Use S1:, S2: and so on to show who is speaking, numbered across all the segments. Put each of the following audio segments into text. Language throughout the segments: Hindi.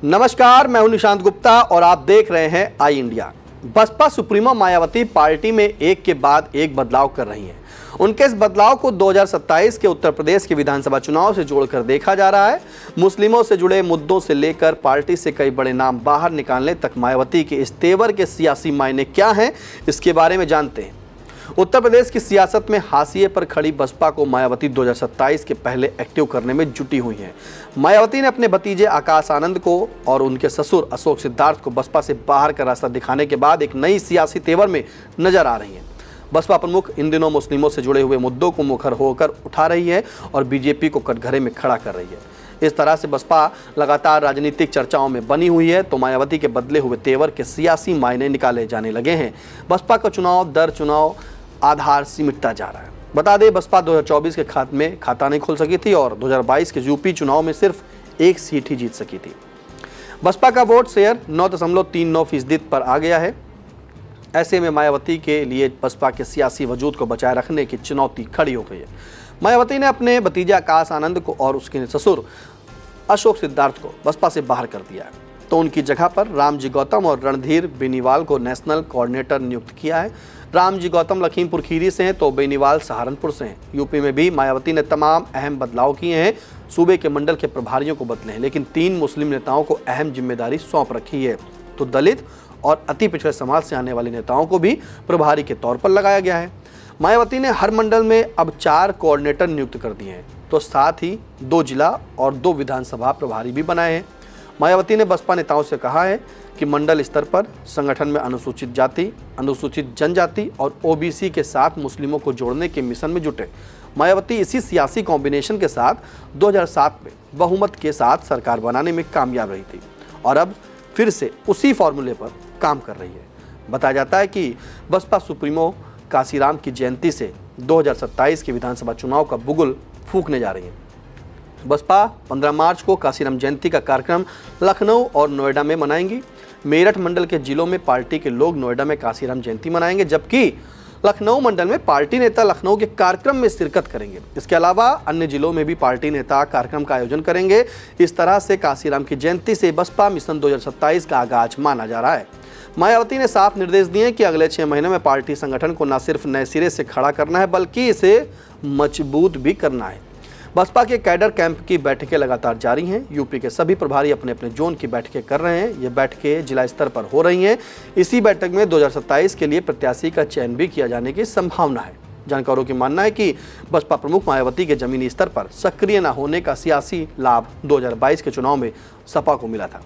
S1: नमस्कार, मैं हूं निशांत गुप्ता और आप देख रहे हैं I India. Baspa supremo Mayawati party में एक के बाद एक बदलाव कर रही हैं। उनके इस बदलाव को 2027 के उत्तर प्रदेश के विधानसभा चुनाव से जोड़कर देखा जा रहा है। मुस्लिमों से जुड़े मुद्दों से लेकर पार्टी से कई बड़े नाम बाहर निकालने तक मायावती के इस तेवर के सियासी मायने क्या हैं, इसके बारे में जानते हैं। उत्तर प्रदेश की सियासत में हाशिए पर खड़ी बसपा को मायावती 2027 के पहले एक्टिव करने में जुटी हुई हैं। मायावती ने अपने भतीजे आकाश आनंद को और उनके ससुर अशोक सिद्धार्थ को बसपा से बाहर का रास्ता दिखाने के बाद एक नई सियासी तेवर में नजर आ रही हैं। बसपा प्रमुख इन दिनों मुस्लिमों से जुड़े हुए मुद्दों को मुखर होकर उठा रही है और बीजेपी को कटघरे में खड़ा कर रही है। इस तरह से बसपा लगातार राजनीतिक चर्चाओं में बनी हुई है, तो मायावती के बदले हुए तेवर के सियासी मायने निकाले जाने लगे हैं। बसपा का चुनाव दर चुनाव आधार सिमटता जा रहा है। बता दें, बसपा 2024 के खाता नहीं खोल सकी थी और 2022 के यूपी चुनाव में सिर्फ एक सीट ही जीत सकी थी। बसपा का वोट शेयर 9.39% पर आ गया है। ऐसे में मायावती के लिए बसपा के सियासी वजूद को बचाए रखने की चुनौती खड़ी हो गई है। मायावती ने अपने भतीजे आकाश आनंद को और उसके ससुर अशोक सिद्धार्थ को बसपा से बाहर कर दिया है, तो उनकी जगह पर रामजी गौतम और रणधीर बेनीवाल को नेशनल कोऑर्डिनेटर नियुक्त किया है। रामजी गौतम लखीमपुर खीरी से हैं तो बेनीवाल सहारनपुर से हैं। यूपी में भी मायावती ने तमाम अहम बदलाव किए हैं। सूबे के मंडल के प्रभारियों को बदले हैं, लेकिन 3 मुस्लिम नेताओं को अहम जिम्मेदारी सौंप रखी है, तो दलित और अति पिछड़े समाज से आने वाले नेताओं को भी प्रभारी के तौर पर लगाया गया है। मायावती ने हर मंडल में अब 4 कोऑर्डिनेटर नियुक्त कर दिए हैं, तो साथ ही 2 जिला और 2 विधानसभा प्रभारी भी बनाए हैं। मायावती ने बसपा नेताओं से कहा है कि मंडल स्तर पर संगठन में अनुसूचित जाति, अनुसूचित जनजाति और ओबीसी के साथ मुस्लिमों को जोड़ने के मिशन में जुटे। मायावती इसी सियासी कॉम्बिनेशन के साथ 2007 में बहुमत के साथ सरकार बनाने में कामयाब रही थी और अब फिर से उसी फॉर्मूले पर काम कर रही है। बताया जाता है कि बसपा सुप्रीमो काशीराम की जयंती से 2027 के विधानसभा चुनाव का बुगुल फूंकने जा रही है। बसपा 15 मार्च को काशीराम जयंती का कार्यक्रम लखनऊ और नोएडा में मनाएंगी। मेरठ मंडल के जिलों में पार्टी के लोग नोएडा में काशीराम जयंती मनाएंगे, जबकि लखनऊ मंडल में पार्टी नेता लखनऊ के कार्यक्रम में शिरकत करेंगे। इसके अलावा अन्य जिलों में भी पार्टी नेता कार्यक्रम का आयोजन करेंगे। इस तरह से काशीराम की जयंती से बसपा मिशन 2027 का आगाज माना जा रहा है। मायावती ने साफ निर्देश दिए कि अगले 6 महीने में पार्टी संगठन को न सिर्फ नए सिरे से खड़ा करना है, बल्कि इसे मजबूत भी करना है। बसपा के कैडर कैंप की बैठकें लगातार जारी हैं। यूपी के सभी प्रभारी अपने अपने जोन की बैठकें कर रहे हैं। ये बैठकें जिला स्तर पर हो रही हैं। इसी बैठक में 2027 के लिए प्रत्याशी का चयन भी किया जाने की संभावना है। जानकारों की मानना है कि बसपा प्रमुख मायावती के जमीनी स्तर पर सक्रिय न होने का सियासी लाभ 2022 के चुनाव में सपा को मिला था,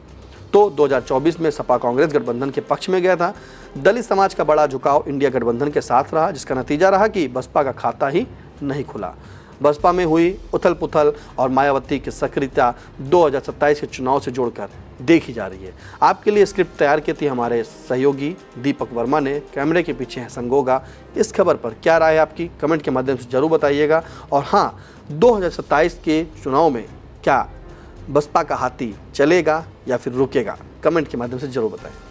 S1: तो 2024 में सपा कांग्रेस गठबंधन के पक्ष में गया था। दलित समाज का बड़ा झुकाव इंडिया गठबंधन के साथ रहा, जिसका नतीजा रहा कि बसपा का खाता ही नहीं खुला। बसपा में हुई उथल पुथल और मायावती की सक्रियता 2027 के चुनाव से जोड़कर देखी जा रही है। आपके लिए स्क्रिप्ट तैयार की थी हमारे सहयोगी दीपक वर्मा ने। कैमरे के पीछे है संगोगा। इस खबर पर क्या राय है आपकी, कमेंट के माध्यम से जरूर बताइएगा। और हाँ, 2027 के चुनाव में क्या बसपा का हाथी चलेगा या फिर रुकेगा, कमेंट के माध्यम से जरूर बताएं।